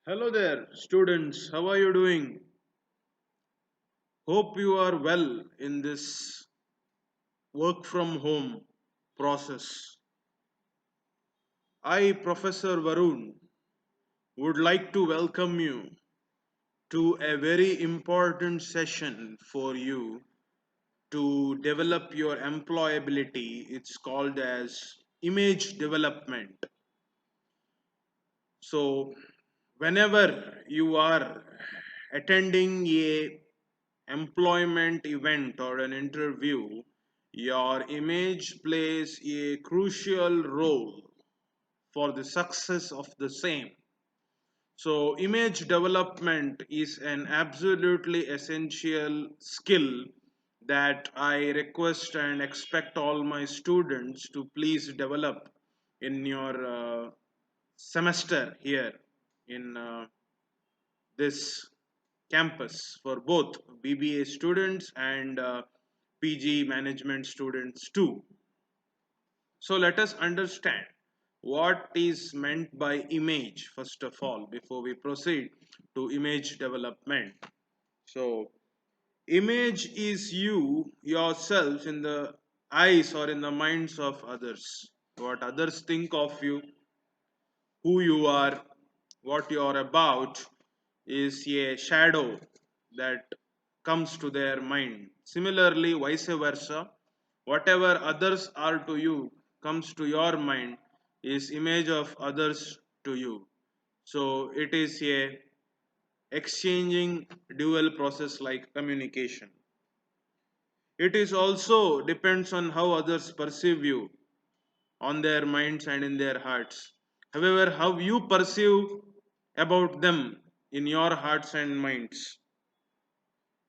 Hello there, students. How are you doing? Hope you are well in this work from home process. I, Professor Varun, would like to welcome you to a very important session for you to develop your employability. It's called as image development. So, whenever you are attending a employment event or an interview, your image plays a crucial role for the success of the same. So, image development is an absolutely essential skill that I request and expect all my students to please develop in your semester here in this campus for both BBA students and PG management students too. So let us understand what is meant by image first of all before we proceed to image development. So image is you yourself in the eyes or in the minds of others. What others think of you, who you are, what you are about is a shadow that comes to their mind. Similarly, vice versa, whatever others are to you comes to your mind is image of others to you. So it is a exchanging dual process like communication. It is also depends on how others perceive you on their minds and in their hearts. However, how you perceive about them in your hearts and minds.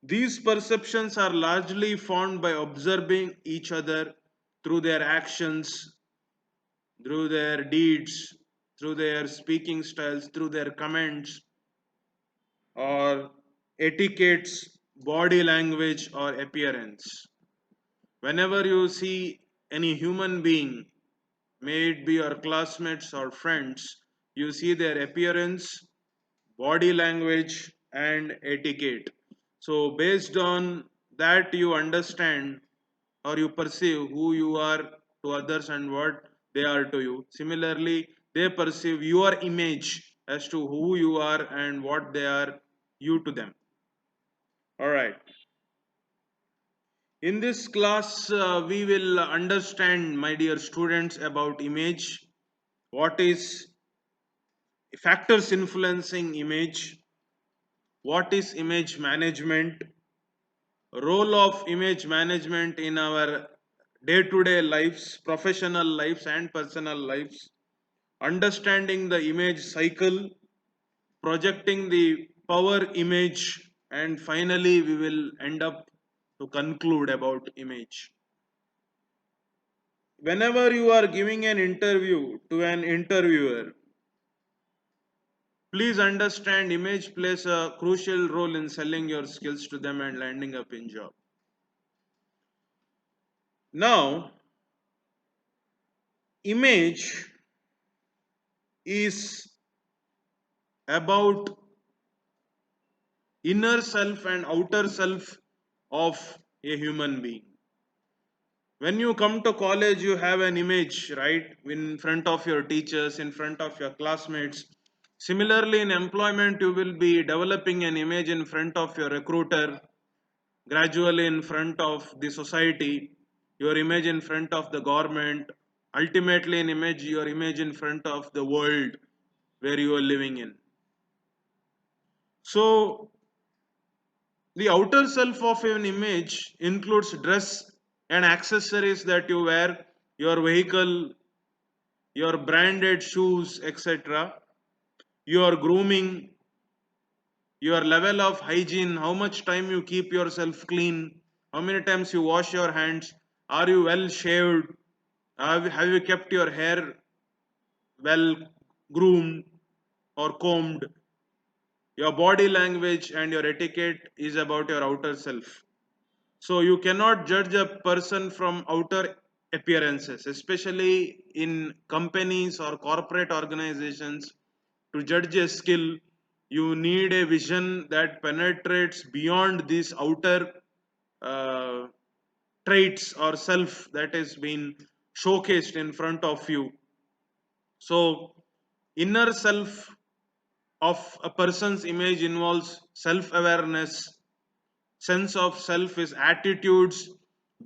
These perceptions are largely formed by observing each other through their actions, through their deeds, through their speaking styles, through their comments or etiquettes, body language, or appearance. Whenever you see any human being, may it be your classmates or friends, you see their appearance, body language, and etiquette. So, based on that, you understand or you perceive who you are to others and what they are to you. Similarly, they perceive your image as to who you are and what they are you to them. All right. In this class, we will understand, my dear students, about image, what is factors influencing image, what is image management, role of image management in our day-to-day lives, professional lives and personal lives, understanding the image cycle, projecting the power image, and finally we will end up to conclude about image. Whenever you are giving an interview to an interviewer, please understand image plays a crucial role in selling your skills to them and landing up in job. Now, image is about inner self and outer self of a human being. When you come to college, you have an image, right, in front of your teachers, in front of your classmates. Similarly, in employment, you will be developing an image in front of your recruiter, gradually in front of the society, your image in front of the government, ultimately an image, your image in front of the world where you are living in. So the outer self of an image includes dress and accessories that you wear, your vehicle, your branded shoes, etc., your grooming, your level of hygiene, how much time you keep yourself clean, how many times you wash your hands, are you well shaved, have you kept your hair well groomed or combed. Your body language and your etiquette is about your outer self. So you cannot judge a person from outer appearances, especially in companies or corporate organizations. To judge a skill, You need a vision that penetrates beyond these outer uh, traits or self that is being showcased in front of you. So, inner self of a person's image involves self awareness. Sense of self is attitudes,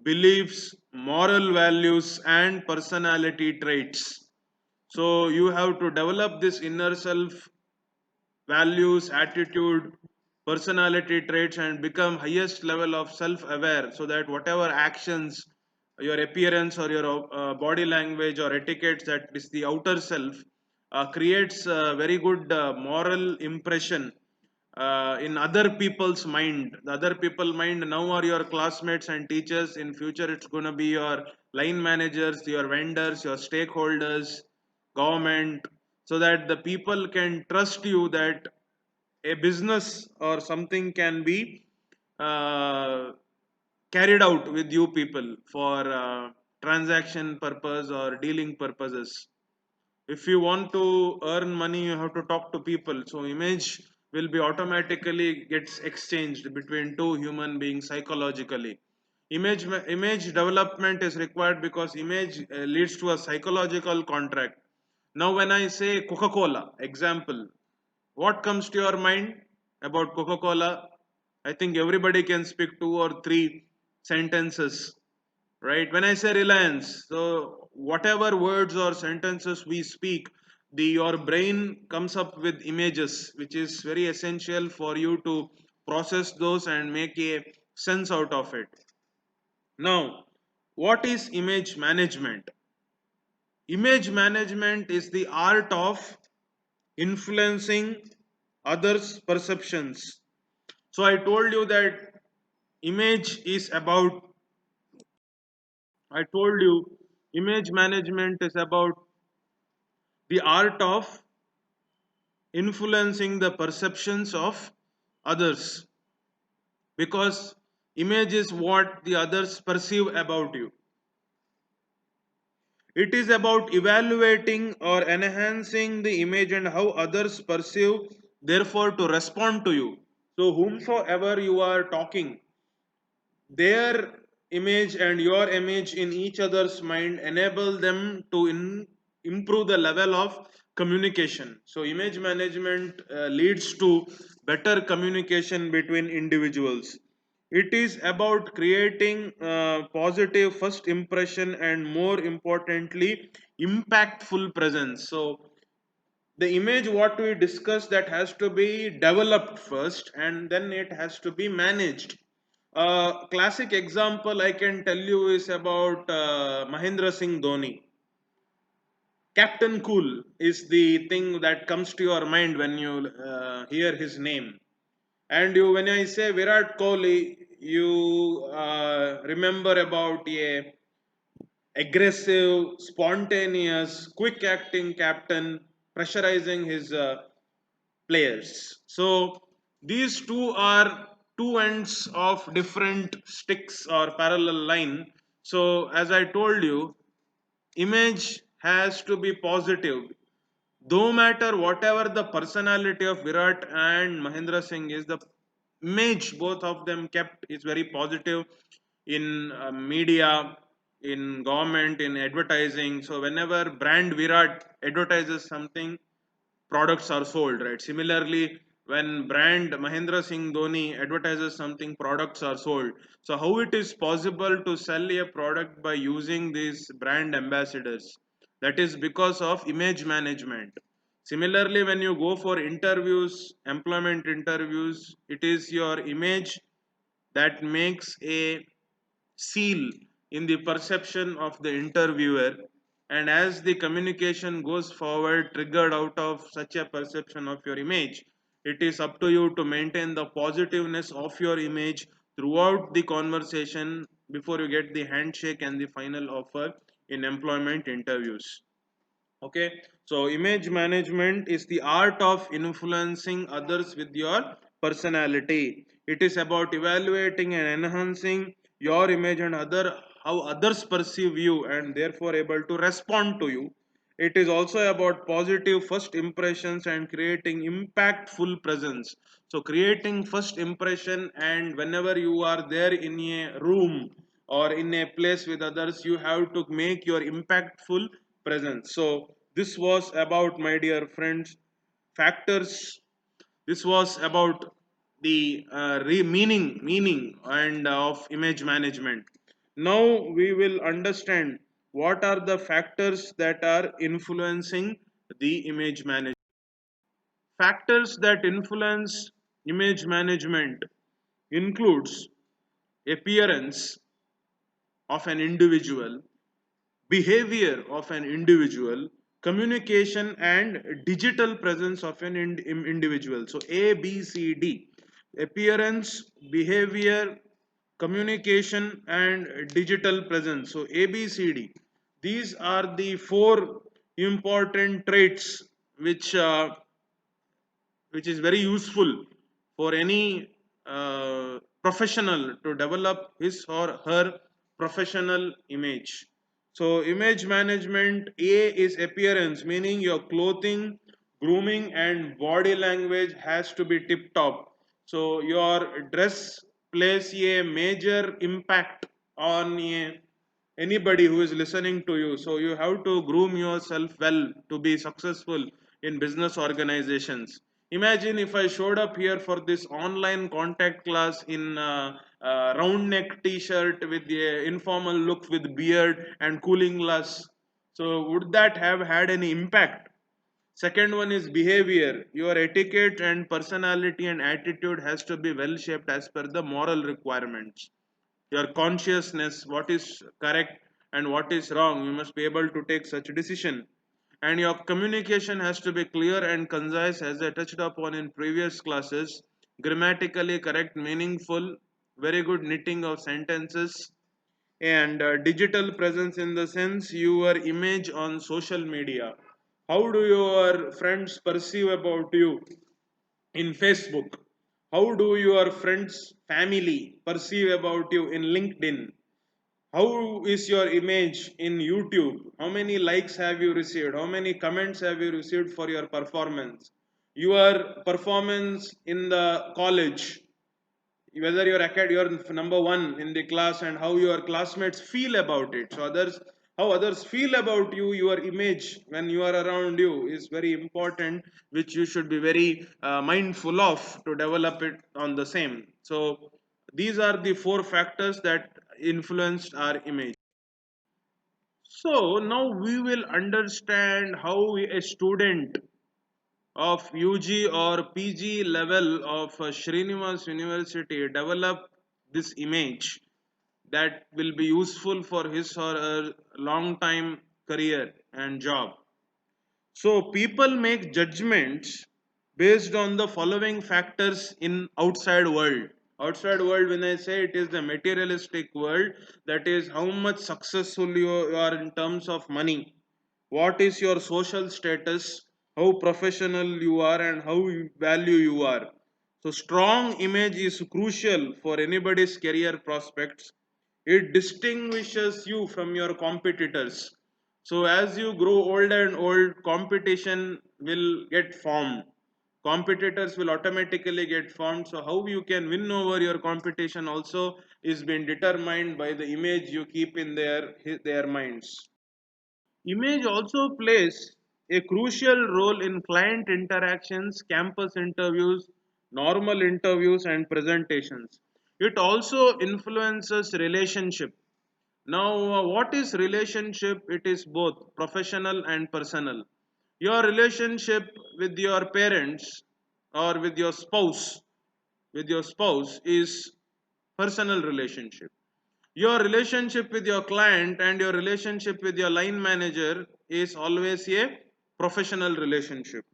beliefs, moral values, and personality traits. So, you have to develop this inner self values, attitude, personality traits, and become highest level of self-aware, so that whatever actions, your appearance or your body language or etiquettes, that is the outer self, creates a very good moral impression in other people's mind. The other people mind now are your classmates and teachers. In future it's going to be your line managers, your vendors, your stakeholders, government, so that the people can trust you, that a business or something can be uh, carried out with you people for transaction purpose or dealing purposes. If you want to earn money, you have to talk to people, so image will be automatically gets exchanged between two human beings psychologically. Image development is required because image leads to a psychological contract. Now when I say Coca Cola example, what comes to your mind about Coca Cola? I think everybody can speak two or three sentences, right? When I say Reliance, so whatever words or sentences we speak, the your brain comes up with images, which is very essential for you to process those and make a sense out of it. Now, what is image management? Image management is the art of influencing others perceptions. So I told you that image is about, I told you image management is about the art of influencing the perceptions of others, because image is what the others perceive about you. It is about evaluating or enhancing the image and how others perceive, therefore to respond to you. So whomsoever you are talking, their image and your image in each other's mind enable them to improve the level of communication. So image management leads to better communication between individuals. It is about creating positive first impression and, more importantly, impactful presence. So the image what we discussed, that has to be developed first and then it has to be managed. A classic example I can tell you is about Mahendra Singh Dhoni. Captain Cool is the thing that comes to your mind when you hear his name. And you, when I say Virat Kohli, you remember about a aggressive, spontaneous, quick acting captain pressurizing his players. So these two are two ends of different sticks or parallel line. So as I told you, image has to be positive. No matter whatever the personality of Virat and Mahendra Singh is, the image both of them kept is very positive in media, in government, in advertising. So whenever brand Virat advertises something, products are sold, right? Similarly, when brand Mahendra Singh Dhoni advertises something, products are sold. So how it is possible to sell a product by using these brand ambassadors? That is because of image management. Similarly, when you go for interviews, employment interviews, it is your image that makes a seal in the perception of the interviewer, and as the communication goes forward triggered out of such a perception of your image, it is up to you to maintain the positiveness of your image throughout the conversation before you get the handshake and the final offer in employment interviews. Okay, so image management is the art of influencing others with your personality. It is about evaluating and enhancing your image and other how others perceive you and therefore able to respond to you. It is also about positive first impressions and creating impactful presence. So creating first impression, and whenever you are there in a room or in a place with others, you have to make your impactful presence. So this was about, my dear friends, factors. This was about the meaning and of image management. Now we will understand what are the factors that are influencing the image management. Factors that influence image management includes appearance of an individual, behavior of an individual, communication and digital presence of an individual. So A, B, C, D: appearance, behavior, communication, and digital presence. So A, B, C, D. These are the four important traits which is very useful for any professional to develop his or her professional image. So, image management: A is appearance, meaning your clothing, grooming, and body language has to be tip top. So, your dress plays a major impact on anybody who is listening to you. So, you have to groom yourself well to be successful in business organizations. Imagine if I showed up here for this online contact class in round neck t-shirt with the informal look with beard and cooling glass. So would that have had any impact? Second one is behavior. Your etiquette and personality and attitude has to be well shaped as per the moral requirements. Your consciousness, what is correct and what is wrong, you must be able to take such decision. And your communication has to be clear and concise, as I touched upon in previous classes, grammatically correct, meaningful, very good knitting of sentences. And digital presence, in the sense your image on social media. How do your friends perceive about you in Facebook? How do your friends, family perceive about you in LinkedIn? How is your image in YouTube? How many likes have you received? How many comments have you received for your performance? Your performance in the college, whether you're number one in the class, and how your classmates feel about it. So others, how others feel about you, your image when you are around you is very important, which you should be very mindful of to develop it on the same. So these are the four factors that influenced our image. So now we will understand how a student of UG or PG level of Srinivas University develop this image that will be useful for his or her long time career and job. So people make judgments based on the following factors in outside world. Outside world, when I say, it is the materialistic world, that is how much successful you are in terms of money, what is your social status, how professional you are, and how value you are. So strong image is crucial for anybody's career prospects. It distinguishes you from your competitors. So as you grow old and old, competition will get formed. Competitors will automatically get formed. So how you can win over your competition also is being determined by the image you keep in their minds. Image also plays a crucial role in client interactions, campus interviews, normal interviews, and presentations. It also influences relationship. Now, what is relationship? It is both professional and personal. Your relationship with your parents or with your spouse is personal relationship. Your relationship with your client and your relationship with your line manager is always a professional relationship.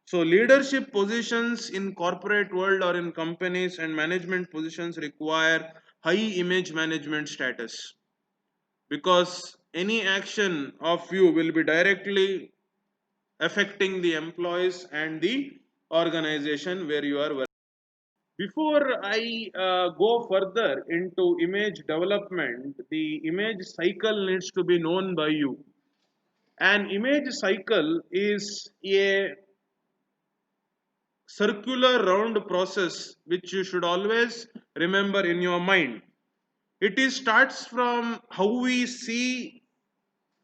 So leadership positions in corporate world or in companies and management positions require high image management status, because any action of you will be directly affecting the employees and the organization where you are working. Before I go further into image development, the image cycle needs to be known by you. An image cycle is a circular round process which you should always remember in your mind. It is starts from how we see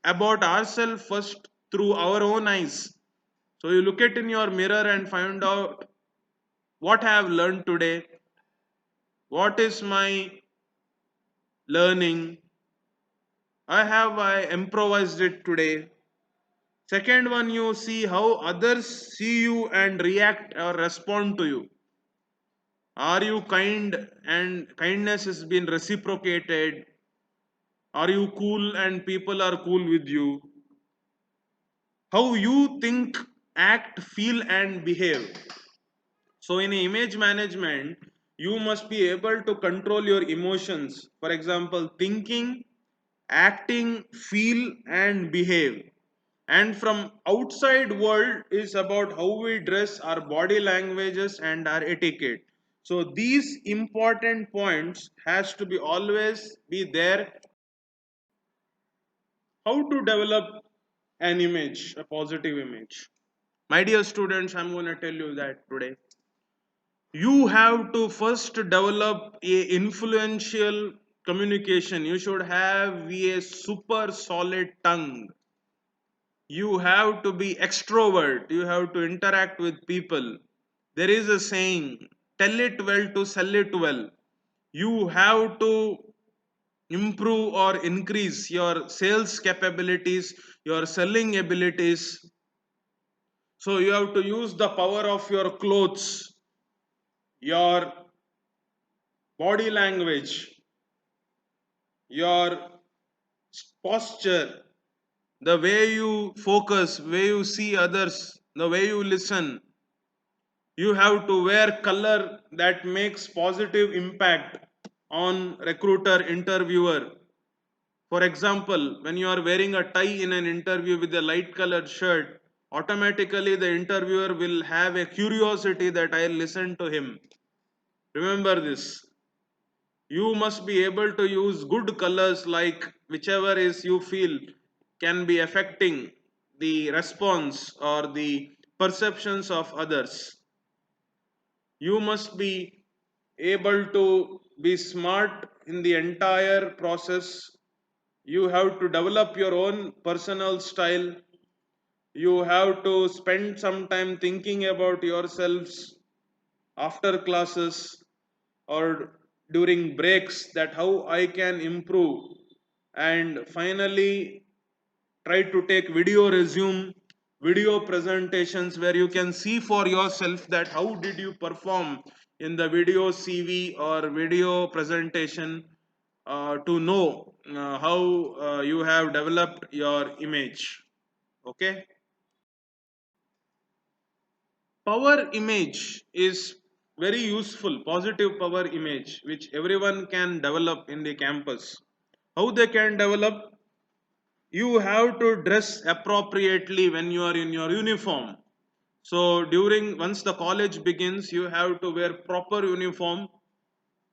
about ourselves first through our own eyes. So you look at in your mirror and find out what I have learned today, what is my learning, I improvised it today. Second one, you see how others see you and react or respond to you. Are you kind and kindness has been reciprocated? Are you cool and people are cool with you? How you think, act, feel, and behave. So, in image management, you must be able to control your emotions. For example, thinking, acting, feel, and behave. And from outside world is about how we dress, our body languages, and our etiquette. So these important points has to be always be there. How to develop an image, a positive image. My dear students, I'm going to tell you that today. You have to first develop a influential communication. You should have a super solid tongue. You have to be extrovert. You have to interact with people. There is a saying, tell it well to sell it well. You have to improve or increase your sales capabilities, your selling abilities. So you have to use the power of your clothes, your body language, your posture, the way you focus, way you see others, the way you listen. You have to wear color that makes positive impact on recruiter interviewer. For example, when you are wearing a tie in an interview with a light colored shirt, automatically the interviewer will have a curiosity that I'll listen to him. Remember this. You must be able to use good colors like whichever is you feel can be affecting the response or the perceptions of others. You must be able to be smart in the entire process. You have to develop your own personal style. You have to spend some time thinking about yourselves after classes or during breaks that how I can improve. And finally, try to take video resume, video presentations where you can see for yourself that how did you perform in the video CV or video presentation, to know how you have developed your image. Okay. Power image is very useful, positive power image, which everyone can develop in the campus. How they can develop? You have to dress appropriately when you are in your uniform. So during once the college begins, you have to wear proper uniform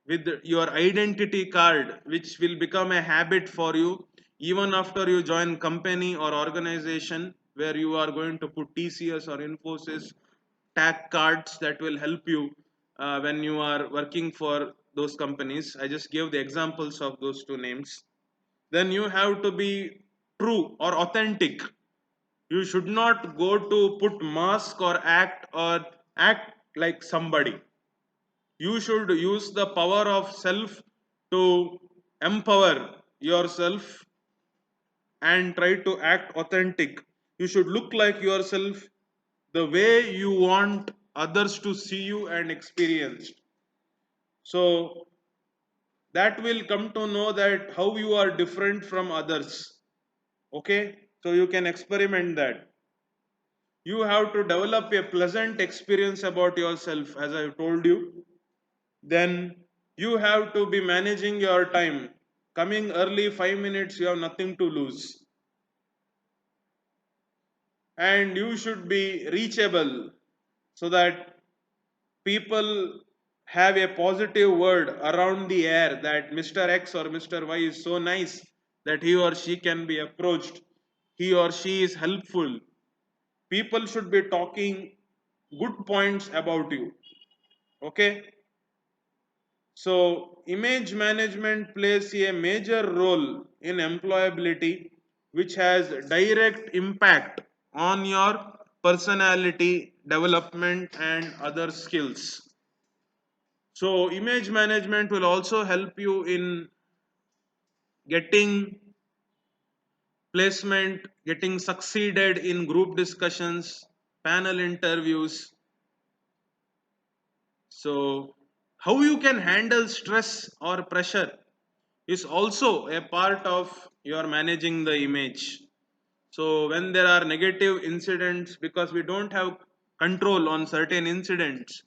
with your identity card, which will become a habit for you even after you join company or organization where you are going to put TCS or Infosys tag cards that will help you when you are working for those companies. I just gave the examples of those two names. Then you have to be true or authentic. You should not go to put mask or act like somebody. You should use the power of self to empower yourself and try to act authentic. You should look like yourself the way you want others to see you and experience. So that will come to know that how you are different from others. Okay, so you can experiment that. You have to develop a pleasant experience about yourself, as I told you. Then you have to be managing your time. Coming early 5 minutes, you have nothing to lose. And you should be reachable so that people have a positive word around the air that Mr. X or Mr. Y is so nice that he or she can be approached. he or she is helpful, people should be talking good points about you. Okay, so image management plays a major role in employability, which has direct impact on your personality development and other skills. So image management will also help you in getting placement, getting succeeded in group discussions, panel interviews. So how you can handle stress or pressure is also a part of your managing the image. So when there are negative incidents, because we don't have control on certain incidents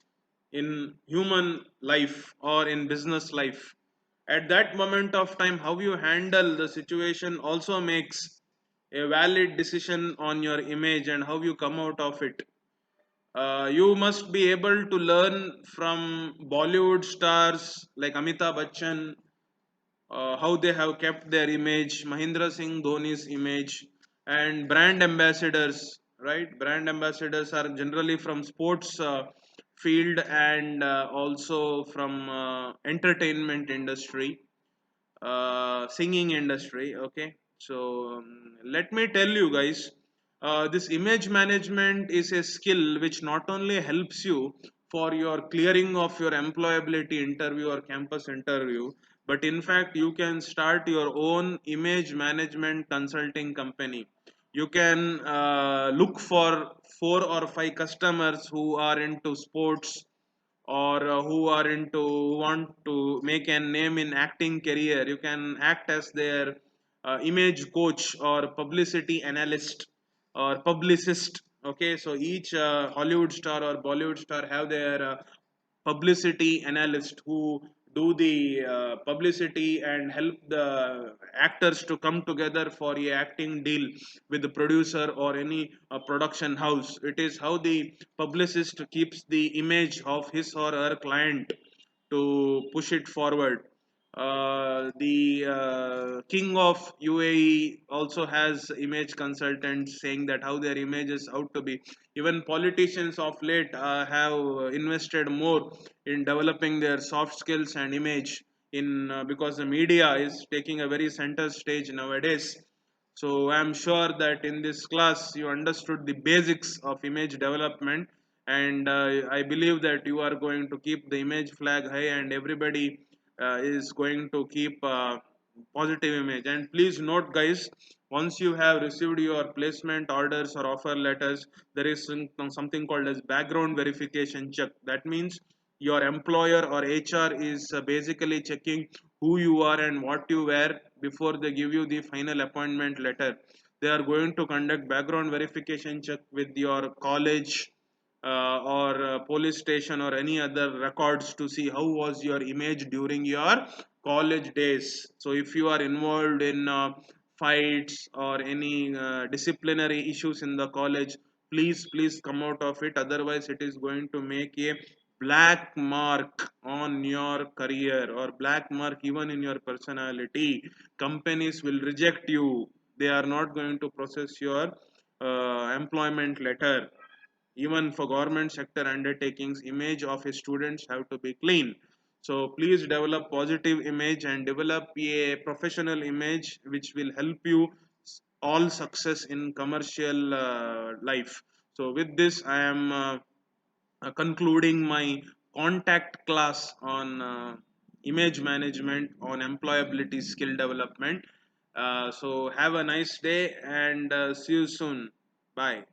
in human life or in business life, at that moment of time, how you handle the situation also makes a valid decision on your image and how you come out of it. You must be able to learn from Bollywood stars like Amitabh Bachchan, how they have kept their image, Mahindra Singh Dhoni's image, and brand ambassadors. Right, brand ambassadors are generally from sports field and also from entertainment industry, singing industry. Okay, so let me tell you guys, this image management is a skill which not only helps you for your clearing of your employability interview or campus interview, but in fact you can start your own image management consulting company. You can look for 4 or 5 customers who are into sports or who are into who want to make a name in acting career. You can act as their image coach or publicity analyst or publicist. Okay, so each Hollywood star or Bollywood star have their publicity analyst who do the publicity and help the actors to come together for a acting deal with the producer or any production house. It is how the publicist keeps the image of his or her client to push it forward. The king of UAE also has image consultants saying that how their image is out to be. Even politicians of late have invested more in developing their soft skills and image in because the media is taking a very center stage nowadays. So I'm sure that in this class you understood the basics of image development, and I believe that you are going to keep the image flag high, and everybody is going to keep positive image. And please note, guys, once you have received your placement orders or offer letters, there is something called as background verification check. That means your employer or HR is basically checking who you are and what you wear before they give you the final appointment letter. They are going to conduct background verification check with your college or police station or any other records to see how was your image during your college days. So if you are involved in fights or any disciplinary issues in the college, please come out of it, otherwise it is going to make a black mark on your career or black mark even in your personality. Companies will reject you, they are not going to process your employment letter. Even for government sector undertakings, image of his students have to be clean. So please develop positive image and develop a professional image which will help you all success in commercial life. So with this I am concluding my contact class on image management on employability skill development. So have a nice day and see you soon. Bye.